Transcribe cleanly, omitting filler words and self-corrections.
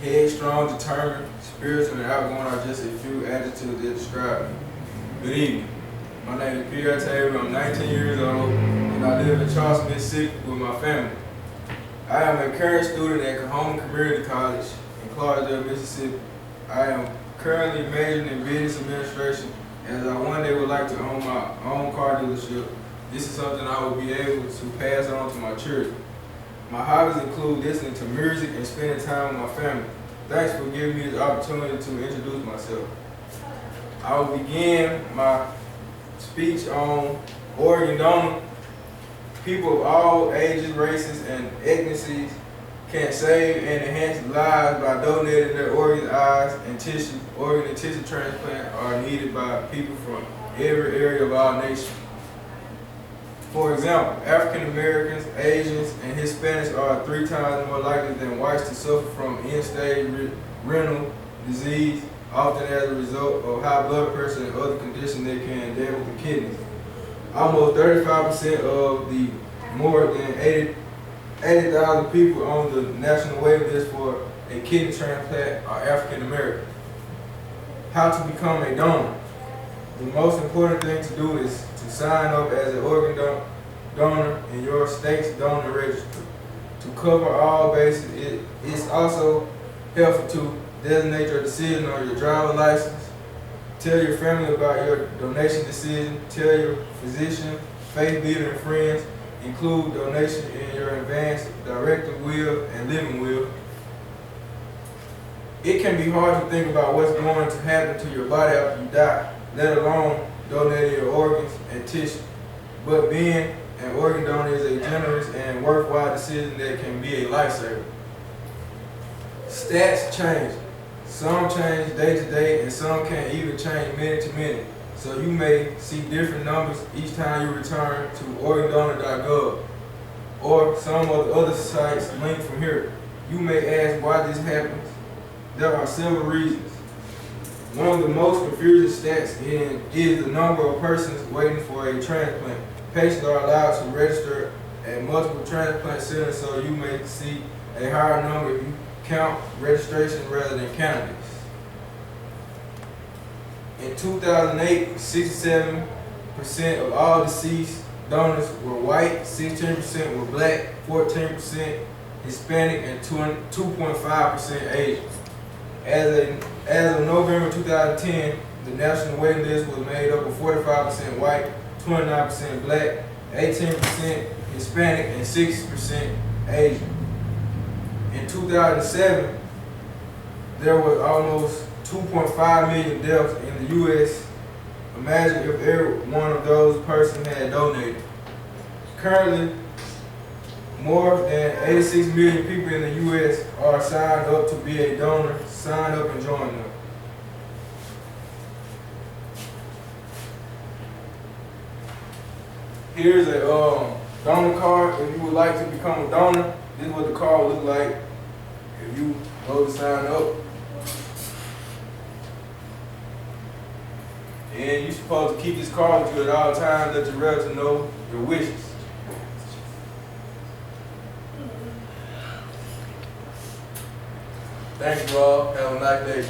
Headstrong, determined, spiritual, and outgoing are just a few adjectives that describe me. Good evening. My name is Persuasive. I'm 19 years old, and I live in Charleston, Mississippi with my family. I am a current student at Cahoma Community College in Clarksdale, Mississippi. I am currently majoring in business administration, as I one day would like to own my own car dealership. This is something I will be able to pass on to my children. My hobbies include listening to music and spending time with my family. Thanks for giving me the opportunity to introduce myself. I will begin my speech on organ donor. People of all ages, races, and ethnicities can save and enhance lives by donating their organs, eyes, and tissue. Organ and tissue transplants are needed by people from every area of our nation. For example, African Americans, Asians, and Hispanics are 3 times more likely than whites to suffer from end-stage renal disease, often as a result of high blood pressure and other conditions that can damage the kidneys. Almost 35% of the more than 80,000 people on the national waiting list for a kidney transplant are African American. How to become a donor? The most important thing to do is to sign up as an organ donor in your state's donor registry. To cover all bases, it is also helpful to designate your decision on your driver's license. Tell your family about your donation decision. Tell your physician, faith leader, and friends. Include donation in your advance directive will and living will. It can be hard to think about what's going to happen to your body after you die, let alone donating your organs and tissue. But being an organ donor is a generous and worthwhile decision that can be a lifesaver. Stats change. Some change day to day, and some can even change minute to minute. So you may see different numbers each time you return to organdonor.gov or some of the other sites linked from here. You may ask why this happens. There are several reasons. One of the most confusing stats is the number of persons waiting for a transplant. Patients are allowed to register at multiple transplant centers, so you may see a higher number if you count registration rather than candidates. In 2008, 67% of all deceased donors were white, 16% were black, 14% Hispanic, and 2.5% Asian. As of November 2010, the national waiting list was made up of 45% white, 29% black, 18% Hispanic, and 6% Asian. In 2007, there was almost 2.5 million deaths in the U.S. Imagine if every one of those persons had donated. Currently, more than 86 million people in the U.S. are signed up to be a donor. Sign up and join them. Here's a donor card. If you would like to become a donor, this is what the card will look like if you go to sign up. And you're supposed to keep this card with you at all times, let your relative know your wishes. Thanks, you all. Have a nice day.